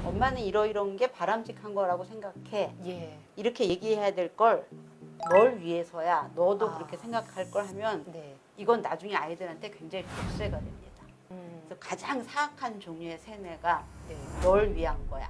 엄마는 이러이러한 게 바람직한 거라고 생각해. 예. 이렇게 얘기해야 될 걸 널 위해서야. 너도 아. 그렇게 생각할 걸 하면 네. 이건 나중에 아이들한테 굉장히 족쇄가 됩니다. 그래서 가장 사악한 종류의 세뇌가 네. 널 위한 거야.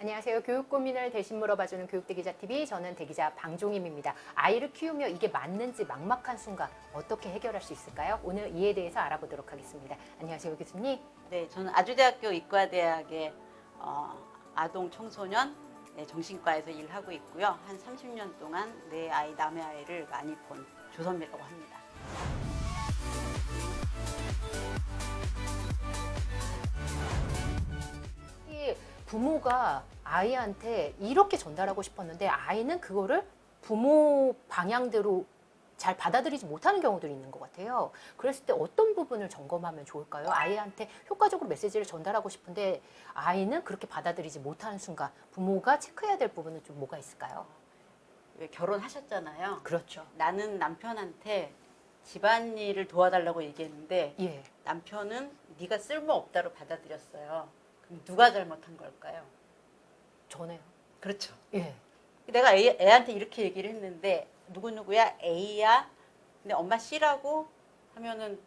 안녕하세요. 교육 고민을 대신 물어봐주는 교육대기자TV, 저는 대기자 방종임입니다. 아이를 키우며 이게 맞는지 막막한 순간 어떻게 해결할 수 있을까요? 오늘 이에 대해서 알아보도록 하겠습니다. 안녕하세요, 교수님. 네, 저는 아주대학교 이과대학의 아동 청소년 정신과에서 일하고 있고요. 한 30년 동안 내 아이, 남의 아이를 많이 본 조선미라고 합니다. 이 부모가 아이한테 이렇게 전달하고 싶었는데 아이는 그거를 부모 방향대로 잘 받아들이지 못하는 경우들이 있는 것 같아요. 그랬을 때 어떤 부분을 점검하면 좋을까요? 아이한테 효과적으로 메시지를 전달하고 싶은데 아이는 그렇게 받아들이지 못하는 순간 부모가 체크해야 될 부분은 좀 뭐가 있을까요? 왜 결혼하셨잖아요. 그렇죠. 나는 남편한테 집안일을 도와달라고 얘기했는데 예. 남편은 네가 쓸모없다로 받아들였어요. 그럼 누가 잘못한 걸까요? 전에요. 그렇죠. 예. 내가 애한테 이렇게 얘기를 했는데 누구누구야 A야 근데 엄마 C라고 하면은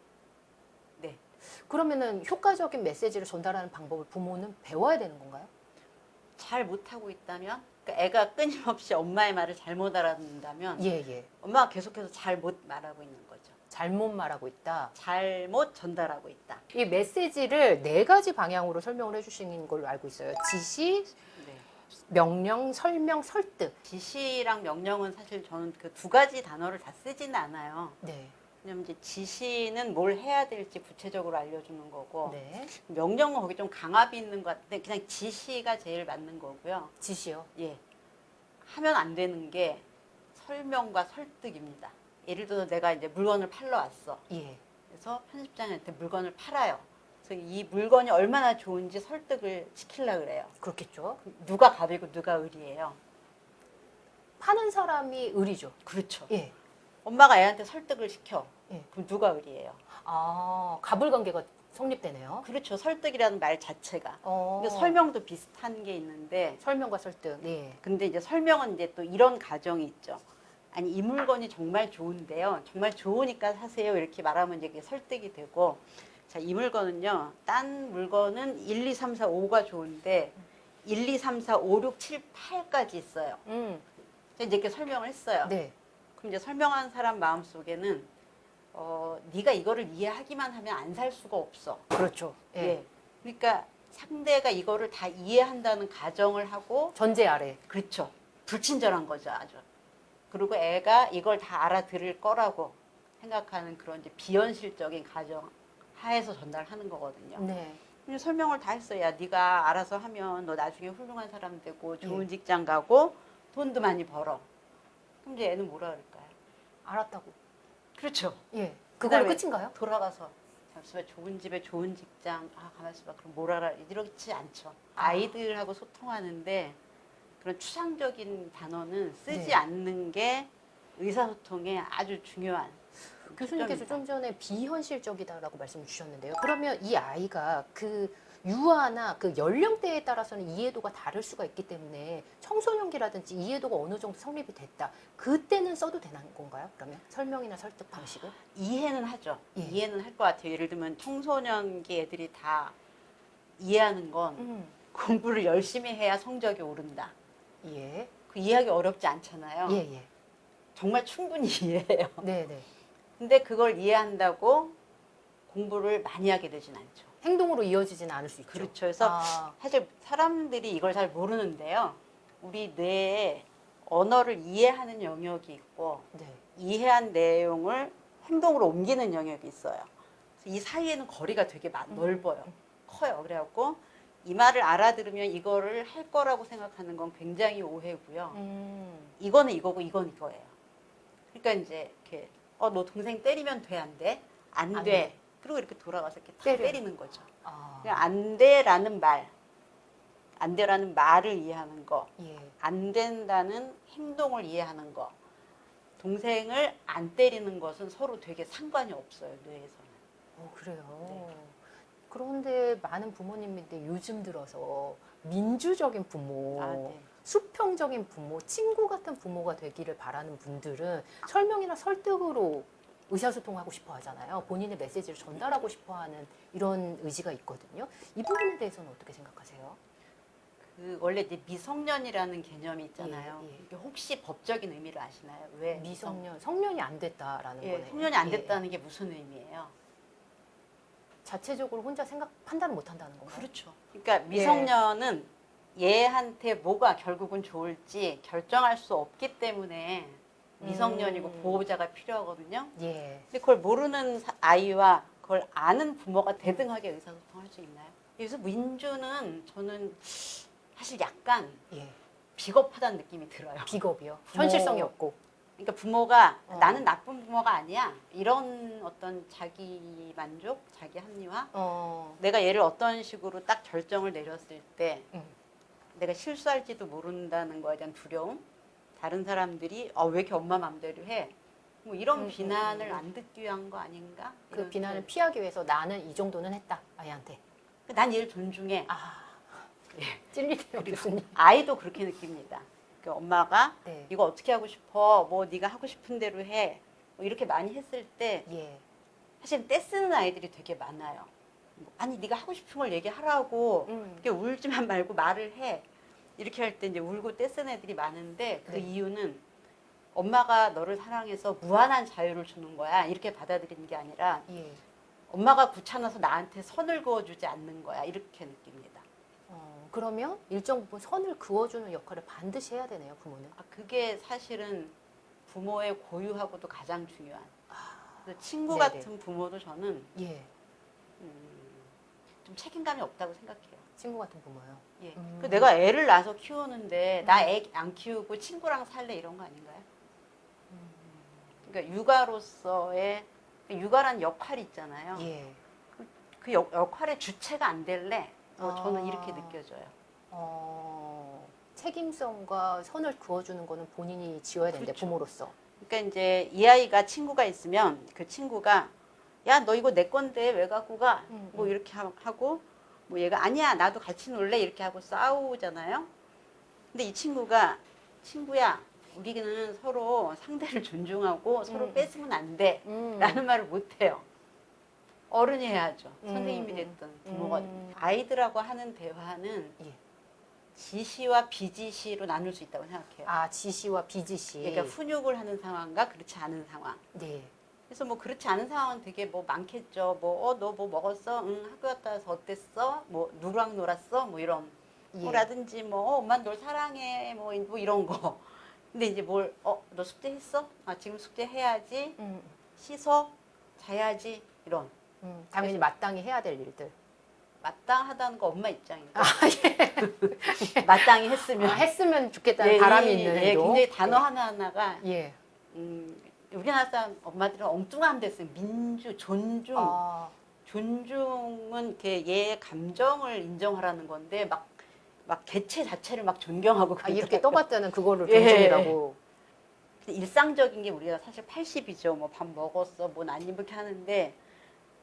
네 그러면은 효과적인 메시지를 전달하는 방법을 부모는 배워야 되는 건가요? 잘 못하고 있다면 그러니까 애가 끊임없이 엄마의 말을 잘못 알아듣는다면 예, 예. 엄마가 계속해서 잘못 말하고 있는 거죠. 잘못 말하고 있다. 잘못 전달하고 있다. 이 메시지를 네 가지 방향으로 설명을 해주시는 걸로 알고 있어요. 지시, 네. 명령, 설명, 설득. 지시랑 명령은 사실 저는 그 두 가지 단어를 다 쓰지는 않아요. 네. 왜냐면 이제 지시는 뭘 해야 될지 구체적으로 알려주는 거고 네. 명령은 거기 좀 강압이 있는 것 같은데 그냥 지시가 제일 맞는 거고요. 지시요. 예. 하면 안 되는 게 설명과 설득입니다. 예를 들어서 내가 이제 물건을 팔러 왔어. 예. 그래서 편집장한테 물건을 팔아요. 그래서 이 물건이 얼마나 좋은지 설득을 시키려고 그래요. 그렇겠죠. 누가 갑이고 누가 을이에요? 파는 사람이 을이죠. 그렇죠. 예. 엄마가 애한테 설득을 시켜. 예. 그럼 누가 을이에요? 아, 가불관계가 성립되네요. 그렇죠. 설득이라는 말 자체가. 근데 어. 설명도 비슷한 게 있는데 설명과 설득. 예. 근데 이제 설명은 이제 또 이런 가정이 있죠. 아니 이 물건이 정말 좋은데요. 정말 좋으니까 사세요. 이렇게 말하면 이제 그게 설득이 되고 자, 이 물건은요. 딴 물건은 1, 2, 3, 4, 5가 좋은데 1, 2, 3, 4, 5, 6, 7, 8까지 있어요. 이제 이렇게 설명을 했어요. 네. 그럼 이제 설명한 사람 마음속에는 네가 이거를 이해하기만 하면 안 살 수가 없어. 그렇죠. 예. 예. 그러니까 상대가 이거를 다 이해한다는 가정을 하고 전제 아래. 그렇죠. 불친절한 거죠, 아주. 그리고 애가 이걸 다 알아들을 거라고 생각하는 그런 이제 비현실적인 가정 하에서 전달하는 거거든요. 네. 근데 설명을 다 했어요. 야, 네가 알아서 하면 너 나중에 훌륭한 사람 되고 좋은 예. 직장 가고 돈도 많이 벌어. 그럼 이제 애는 뭐라 그럴까요? 알았다고. 그렇죠. 예. 그거로 그다음에 끝인가요? 돌아가서 잠시만 좋은 집에 좋은 직장 가만있어 봐 그럼 뭘 알아 이렇지 않죠. 아이들하고 소통하는데 그런 추상적인 단어는 쓰지 네. 않는 게 의사소통에 아주 중요한 교수님께서 초점입니다. 좀 전에 비현실적이다라고 말씀을 주셨는데요. 그러면 이 아이가 그 유아나 그 연령대에 따라서는 이해도가 다를 수가 있기 때문에 청소년기라든지 이해도가 어느 정도 성립이 됐다. 그때는 써도 되는 건가요? 그러면 설명이나 설득 방식을? 이해는 하죠. 예. 이해는 할 것 같아요. 예를 들면 청소년기 애들이 다 이해하는 건 공부를 열심히 해야 성적이 오른다. 예. 그 이해하기 어렵지 않잖아요. 예, 예. 정말 충분히 이해해요. 네, 네. 근데 그걸 이해한다고 공부를 많이 하게 되진 않죠. 행동으로 이어지지는 않을 수 있죠. 그렇죠. 그래서 아, 사실 사람들이 이걸 잘 모르는데요. 우리 뇌에 언어를 이해하는 영역이 있고 네. 이해한 내용을 행동으로 옮기는 영역이 있어요. 그래서 이 사이에는 거리가 되게 넓어요. 커요. 그래갖고 이 말을 알아들으면 이거를 할 거라고 생각하는 건 굉장히 오해고요. 이거는 이거고 이건 이거예요. 그러니까 이제 이렇게 너 동생 때리면 돼, 안 돼? 안 안 돼. 돼. 그리고 이렇게 돌아가서 이렇게 탁 때려요. 때리는 거죠. 아, 그냥 안 돼라는 말, 안 돼라는 말을 이해하는 거, 예. 안 된다는 행동을 이해하는 거. 동생을 안 때리는 것은 서로 되게 상관이 없어요, 뇌에서는. 그래요. 네. 그런데 많은 부모님인데 요즘 들어서 민주적인 부모, 아, 네. 수평적인 부모, 친구 같은 부모가 되기를 바라는 분들은 설명이나 설득으로 의사소통하고 싶어 하잖아요. 본인의 메시지를 전달하고 싶어 하는 이런 의지가 있거든요. 이 부분에 대해서는 어떻게 생각하세요? 그 원래 이제 미성년이라는 개념이 있잖아요. 예, 예. 이게 혹시 법적인 의미를 아시나요? 왜 미성년, 성년이 안 됐다라는 예, 거네요. 성년이 안 예. 됐다는 게 무슨 의미예요? 자체적으로 혼자 판단을 못 한다는 건가요? 그렇죠. 그러니까 미성년은 얘한테 뭐가 결국은 좋을지 결정할 수 없기 때문에 미성년이고 보호자가 필요하거든요. 예. 근데 그걸 모르는 아이와 그걸 아는 부모가 대등하게 의사소통할 수 있나요? 그래서 민주는 저는 사실 약간 예. 비겁하다는 느낌이 들어요. 비겁이요. 부모- 현실성이 없고. 그러니까 부모가 어. 나는 나쁜 부모가 아니야. 이런 어떤 자기 만족, 자기 합리화. 내가 얘를 어떤 식으로 딱 결정을 내렸을 때 내가 실수할지도 모른다는 거에 대한 두려움. 다른 사람들이 왜 이렇게 엄마 맘대로 해? 뭐 이런 비난을 안 듣기 위한 거 아닌가? 그 이런 비난을 생각이 피하기 위해서 나는 이 정도는 했다 아이한테. 난 얘를 존중해. 찔리네요, 교수님. 아이도 그렇게 느낍니다. 그 엄마가 네. 이거 어떻게 하고 싶어? 뭐 네가 하고 싶은 대로 해. 뭐 이렇게 많이 했을 때 예. 사실 떼쓰는 아이들이 되게 많아요. 아니 네가 하고 싶은 걸 얘기하라고 이렇게 울지만 말고 말을 해. 이렇게 할 때 이제 울고 떼쓰는 애들이 많은데 그 네. 이유는 엄마가 너를 사랑해서 무한한 자유를 주는 거야. 이렇게 받아들이는 게 아니라 예. 엄마가 귀찮아서 나한테 선을 그어주지 않는 거야. 이렇게 느낍니다. 그러면 일정 부분 선을 그어주는 역할을 반드시 해야 되네요, 부모는. 그게 사실은 부모의 고유하고도 가장 중요한. 그래서 친구 네네. 같은 부모도 저는 예. 좀 책임감이 없다고 생각해요. 친구 같은 부모요. 예. 그 내가 애를 낳아서 키우는데 나 애 안 키우고 친구랑 살래 이런 거 아닌가요? 그러니까 육아로서의 육아란 역할이 있잖아요. 예. 그 역할의 주체가 안 될래? 저는 이렇게 아. 느껴져요. 책임성과 선을 그어주는 거는 본인이 지어야 되는데, 그렇죠. 부모로서. 그러니까 이제 이 아이가 친구가 있으면 그 친구가 야, 너 이거 내 건데 왜 갖고 가? 뭐 이렇게 하고 뭐 얘가 아니야, 나도 같이 놀래 이렇게 하고 싸우잖아요. 근데 이 친구가 친구야, 우리는 서로 상대를 존중하고 서로 뺏으면 안 돼. 라는 말을 못 해요. 어른이 해야죠. 선생님이 됐든 부모가 됐든. 아이들하고 하는 대화는 예. 지시와 비지시로 나눌 수 있다고 생각해요. 아, 지시와 비지시. 그러니까 훈육을 하는 상황과 그렇지 않은 상황. 네. 그래서 뭐 그렇지 않은 상황은 되게 뭐 많겠죠. 뭐 너 뭐 먹었어? 응, 학교 갔다 와서 어땠어? 뭐 누구랑 놀았어? 뭐 이런 예. 라든지 뭐 엄마 널 사랑해 뭐 이런 거. 근데 이제 너 숙제했어? 지금 숙제해야지. 씻어 자야지 이런 당연히 마땅히 해야 될 일들. 마땅하다는 거 엄마 입장이고 예. 마땅히 했으면 했으면 좋겠다는 바람이 있는 행동. 굉장히 단어 하나하나가 예. 우리나라 사람 엄마들은 엉뚱한 데 쓰요. 민주, 존중. 존중은 얘의 감정을 인정하라는 건데 막 개체 자체를 막 존경하고 이렇게 떠받드는 그거를 예. 존중이라고. 일상적인 게 우리가 사실 80이죠. 뭐 밥 먹었어, 뭐 난 이렇게 하는데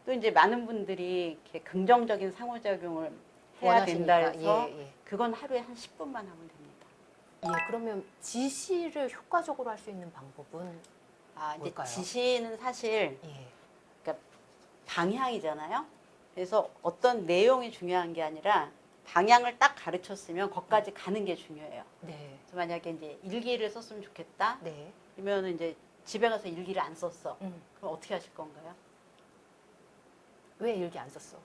또 이제 많은 분들이 이렇게 긍정적인 상호작용을 해야 원하시니까. 된다 해서 예. 그건 하루에 한 10분만 하면 됩니다. 예, 그러면 지시를 효과적으로 할 수 있는 방법은 이제 뭘까요? 지시는 사실 예. 그러니까 방향이잖아요. 그래서 어떤 내용이 중요한 게 아니라 방향을 딱 가르쳤으면 거기까지 가는 게 중요해요. 네. 그래서 만약에 이제 일기를 썼으면 좋겠다. 네. 그러면 이제 집에 가서 일기를 안 썼어. 그럼 어떻게 하실 건가요? 왜 일기 안 썼어?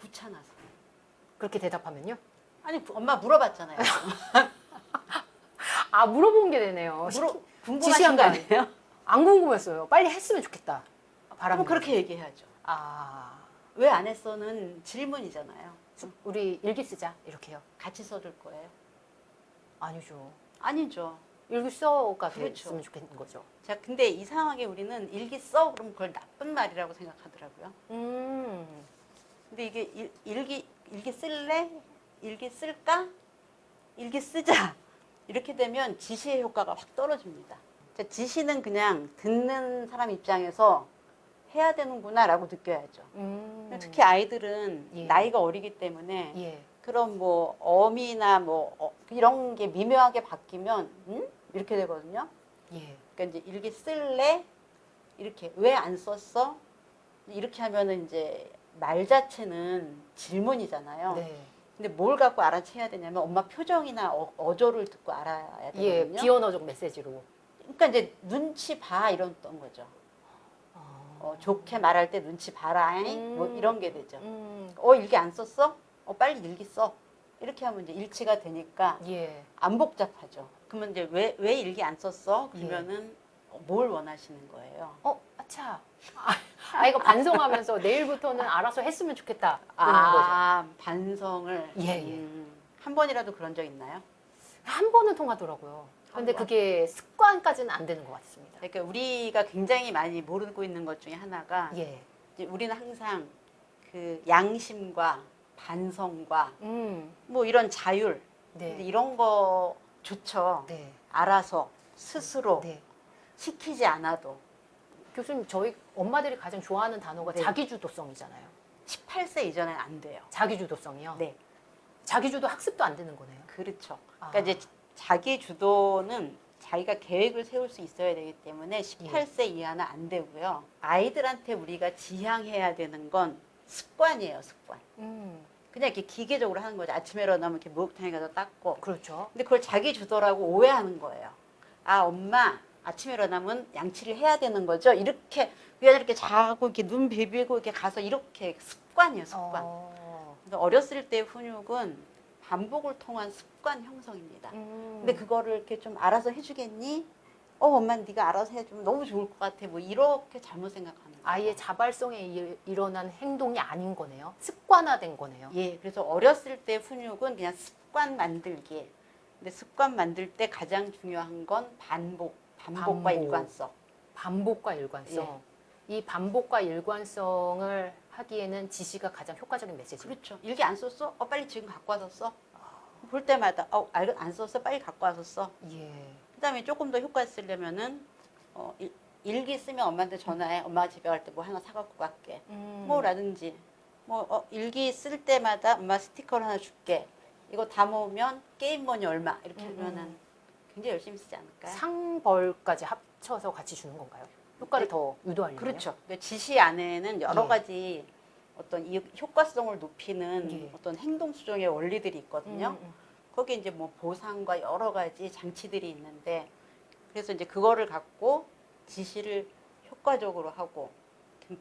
귀찮아서. 그렇게 대답하면요? 아니 엄마 물어봤잖아요. 물어본 게 되네요. 궁금하신 지시한 거 거 아니에요? 안 궁금했어요. 빨리 했으면 좋겠다. 그럼 그렇게 얘기해야죠. 왜 안 했어는 질문이잖아요. 우리 일기 쓰자 이렇게요. 같이 써줄 거예요? 아니죠. 아니죠. 일기 써가 그렇죠. 됐으면 좋겠는 거죠. 자, 근데 이상하게 우리는 일기 써 그럼 그걸 나쁜 말이라고 생각하더라고요. 근데 이게 일기 쓸래? 일기 쓸까? 일기 쓰자. 이렇게 되면 지시의 효과가 확 떨어집니다. 자, 지시는 그냥 듣는 사람 입장에서 해야 되는구나라고 느껴야죠. 특히 아이들은 예. 나이가 어리기 때문에 예. 그런 뭐 어미나 뭐 이런 게 미묘하게 바뀌면 이렇게 되거든요. 예. 그러니까 이제 일기 쓸래? 이렇게 왜 안 썼어? 이렇게 하면은 이제 말 자체는 질문이잖아요. 네. 근데 뭘 갖고 알아채야 되냐면 엄마 표정이나 어조를 듣고 알아야 예. 되거든요. 비언어적 메시지로. 그러니까 이제 눈치 봐 이랬던 거죠. 좋게 말할 때 눈치 봐라잉 뭐 이런 게 되죠. 일기 안 썼어? 빨리 일기 써. 이렇게 하면 이제 일치가 되니까 예. 안 복잡하죠. 그러면 이제 왜 일기 안 썼어? 예. 그러면은 뭘 원하시는 거예요? 아차. 아이가 반성하면서 내일부터는 알아서 했으면 좋겠다. 그런 거죠. 반성을. 예, 예. 한 번이라도 그런 적 있나요? 한 번은 통하더라고요. 근데 한 번? 그게 습관까지는 안 되는 것 같습니다. 그러니까 우리가 굉장히 많이 모르고 있는 것 중에 하나가 예. 이제 우리는 항상 그 양심과 반성과 뭐 이런 자율 네. 이런 거 좋죠. 네. 알아서 스스로 네. 시키지 않아도 교수님, 저희 엄마들이 가장 좋아하는 단어가 네. 자기주도성이잖아요. 18세 이전엔 안 돼요. 자기주도성이요? 네, 자기주도 학습도 안 되는 거네요. 그렇죠. 아. 그러니까 이제 자기 주도는 자기가 계획을 세울 수 있어야 되기 때문에 18세 이하는 안 되고요. 아이들한테 우리가 지향해야 되는 건 습관이에요, 습관. 그냥 이렇게 기계적으로 하는 거죠. 아침에 일어나면 이렇게 목욕탕에 가서 닦고. 그렇죠. 근데 그걸 자기 주도라고 오해하는 거예요. 엄마 아침에 일어나면 양치를 해야 되는 거죠. 이렇게 그냥 이렇게 자고 이렇게 눈 비비고 이렇게 가서 이렇게 습관이에요, 습관. 그래서 어렸을 때 훈육은 반복을 통한 습관 형성입니다. 근데 그거를 이렇게 좀 알아서 해주겠니? 엄마 네가 알아서 해주면 너무 좋을 것 같아. 뭐 이렇게 잘못 생각하는 거예요. 아예 자발성에 일어난 행동이 아닌 거네요. 습관화된 거네요. 예, 그래서 어렸을 때 훈육은 그냥 습관 만들기. 근데 습관 만들 때 가장 중요한 건 반복과 반복. 일관성. 반복과 일관성. 이 반복과 일관성을 하기에는 지시가 가장 효과적인 메시지. 그렇죠. 일기 안 썼어? 빨리 지금 갖고 와서 써. 볼 때마다 안 썼어? 빨리 갖고 와서 써. 예. 그다음에 조금 더 효과 쓰려면은 일기 쓰면 엄마한테 전화해. 엄마가 집에 갈 때 뭐 하나 사갖고 갈게. 뭐라든지 일기 쓸 때마다 엄마 스티커를 하나 줄게. 이거 다 모으면 게임머니 얼마 이렇게 하면은 굉장히 열심히 쓰지 않을까요? 상벌까지 합쳐서 같이 주는 건가요? 효과를 네. 더 유도하려면. 그렇죠. 근데 지시 안에는 여러 예. 가지 어떤 이 효과성을 높이는 예. 어떤 행동 수정의 원리들이 있거든요. 거기에 이제 뭐 보상과 여러 가지 장치들이 있는데 그래서 이제 그거를 갖고 지시를 효과적으로 하고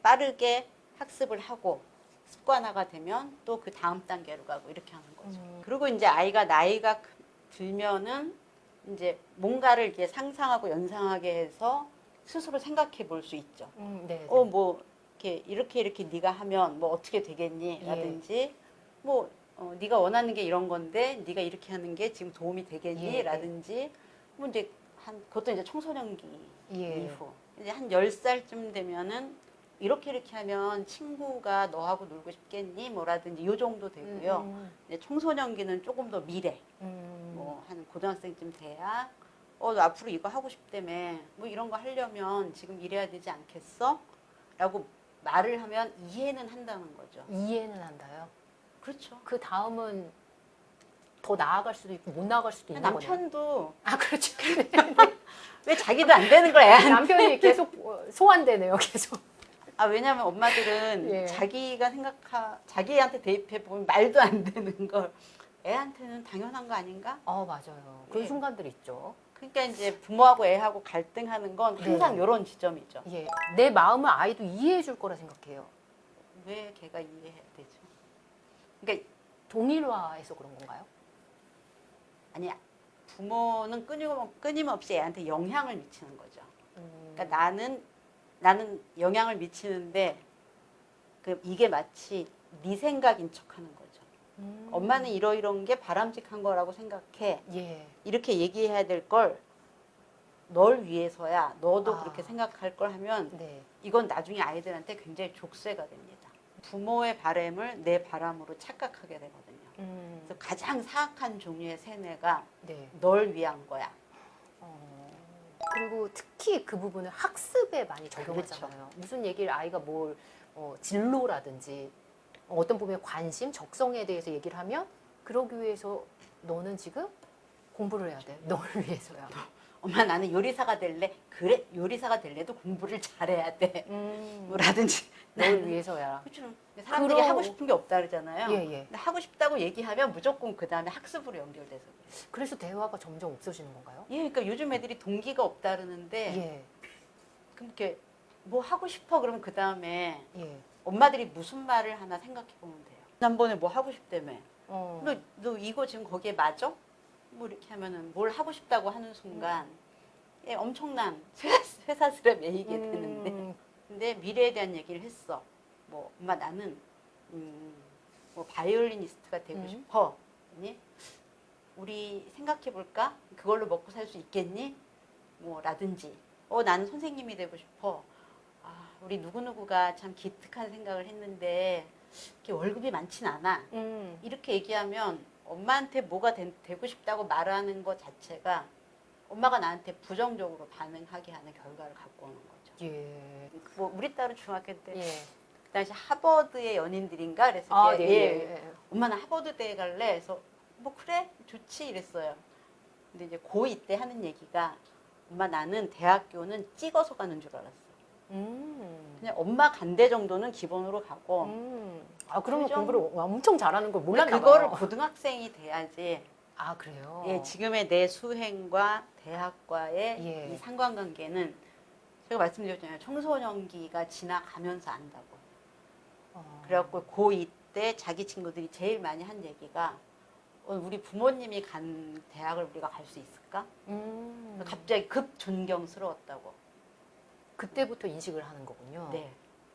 빠르게 학습을 하고 습관화가 되면 또 그 다음 단계로 가고 이렇게 하는 거죠. 그리고 이제 아이가 나이가 들면은 이제 뭔가를 이렇게 상상하고 연상하게 해서 스스로 생각해 볼 수 있죠. 네. 뭐 이렇게 네가 하면 뭐 어떻게 되겠니? 예. 라든지 뭐 네가 원하는 게 이런 건데 네가 이렇게 하는 게 지금 도움이 되겠니? 예. 라든지 뭐 이제 그것도 이제 청소년기 예. 이후 이제 한 10살쯤 되면은 이렇게 하면 친구가 너하고 놀고 싶겠니? 뭐라든지 요 정도 되고요. 이제 청소년기는 조금 더 미래 뭐 한 고등학생쯤 돼야 너 앞으로 이거 하고 싶다며 뭐 이런 거 하려면 지금 이래야 되지 않겠어? 라고 말을 하면 이해는 한다는 거죠. 이해는 한다요. 그렇죠. 그 다음은 더 나아갈 수도 있고 못 나아갈 수도 있는 거네요. 남편도 그렇죠. 왜 자기도 안 되는 거야? 남편이 계속 소환되네요. 계속. 왜냐면 엄마들은 예. 자기한테 대입해 보면 말도 안 되는 걸 애한테는 당연한 거 아닌가? 맞아요. 그런 예. 순간들 있죠. 그러니까 이제 부모하고 애하고 갈등하는 건 항상 네. 이런 지점이죠. 예. 내 마음을 아이도 이해해 줄 거라 생각해요. 왜 걔가 이해해야 되죠? 그러니까 동일화해서 그런 건가요? 아니야. 부모는 끊임없이 애한테 영향을 미치는 거죠. 그러니까 나는 영향을 미치는데 이게 마치 네 생각인 척하는 거죠. 엄마는 이런 게 바람직한 거라고 생각해. 예. 이렇게 얘기해야 될 걸 널 위해서야. 너도 아. 그렇게 생각할 걸 하면 네. 이건 나중에 아이들한테 굉장히 족쇄가 됩니다. 부모의 바람을 내 바람으로 착각하게 되거든요. 그래서 가장 사악한 종류의 세뇌가 네. 널 위한 거야. 그리고 특히 그 부분을 학습에 많이 적용하잖아요. 무슨 얘기를 아이가 뭘 진로라든지 어떤 부분에 관심, 적성에 대해서 얘기를 하면 그러기 위해서 너는 지금 공부를 해야 돼. 너를 위해서야. 엄마 나는 요리사가 될래. 그래 요리사가 될래도 공부를 잘해야 돼. 라든지 너를 위해서야. 그렇죠. 사람들이 그럼- 하고 싶은 게 없다 그러잖아요. 예, 예. 근데 하고 싶다고 얘기하면 무조건 그 다음에 학습으로 연결돼서 그래요. 그래서 대화가 점점 없어지는 건가요? 예, 그러니까 요즘 애들이 동기가 없다 그러는데 예, 그럼 이렇게 뭐 하고 싶어 그러면 그 다음에 예. 엄마들이 무슨 말을 하나 생각해 보면 돼요. 지난번에 뭐 하고 싶다며. 어. 너 이거 지금 거기에 맞아? 뭐 이렇게 하면은 뭘 하고 싶다고 하는 순간 예, 엄청난 쇠사슬에 매이게 되는데 근데 미래에 대한 얘기를 했어. 뭐 엄마 나는 뭐 바이올리니스트가 되고 음. 싶어. 아니 우리 생각해 볼까? 그걸로 먹고 살 수 있겠니? 뭐 라든지 나는 선생님이 되고 싶어. 아, 우리 누구누구가 참 기특한 생각을 했는데 이렇게 월급이 많진 않아. 이렇게 얘기하면 엄마한테 뭐가 되고 싶다고 말하는 것 자체가 엄마가 나한테 부정적으로 반응하게 하는 결과를 갖고 오는 거죠. 예. 뭐 우리 딸은 중학교 때 예. 그 당시 하버드의 연인들인가 그래서 아, 이렇게, 네. 예, 예. 엄마 나 하버드대에 갈래? 그래서 뭐 그래 좋지 이랬어요. 근데 이제 고2 때 하는 얘기가 엄마 나는 대학교는 찍어서 가는 줄 알았어. 그냥 엄마 간대 정도는 기본으로 가고 아, 그러면 그 공부를 엄청 잘하는 걸 몰랐나 그거를 봐요. 고등학생이 돼야지 아, 그래요? 예, 지금의 내 수행과 대학과의 예. 이 상관관계는 제가 말씀드렸잖아요. 청소년기가 지나가면서 안다고. 그래갖고 고2 때 자기 친구들이 제일 많이 한 얘기가 우리 부모님이 간 대학을 우리가 갈 수 있을까? 갑자기 급 존경스러웠다고. 그때부터 인식을 하는 거군요. 네.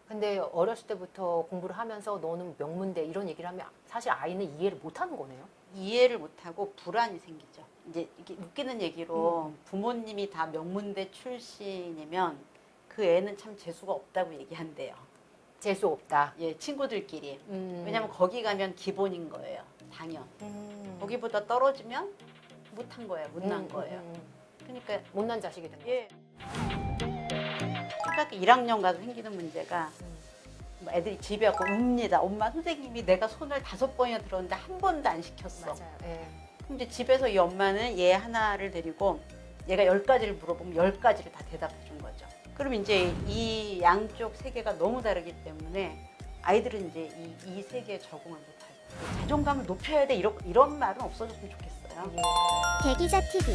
근데 어렸을 때부터 공부를 하면서 너는 명문대 이런 얘기를 하면 사실 아이는 이해를 못 하는 거네요. 이해를 못하고 불안이 생기죠. 이제 이게 웃기는 얘기로 부모님이 다 명문대 출신이면 그 애는 참 재수가 없다고 얘기한대요. 재수 없다. 예, 친구들끼리. 왜냐면 왜냐면 거기 가면 기본인 거예요. 당연. 거기보다 떨어지면 못한 거예요. 못난 거예요. 그러니까 못난 자식이 된 거예요. 예. 초등학교 1학년 가서 생기는 문제가 뭐 애들이 집에 와서 웁니다. 엄마 선생님이 내가 손을 5번이나 들었는데 한 번도 안 시켰어. 맞아요. 예. 그럼 이제 집에서 이 엄마는 얘 하나를 데리고 얘가 10가지를 물어보면 10가지를 다 대답해 준 거죠. 그럼 이제 이 양쪽 세계가 너무 다르기 때문에 아이들은 이제 이 세계에 적응을 못하죠. 자존감을 높여야 돼 이런 말은 없어졌으면 좋겠어요. 예. 대기자 TV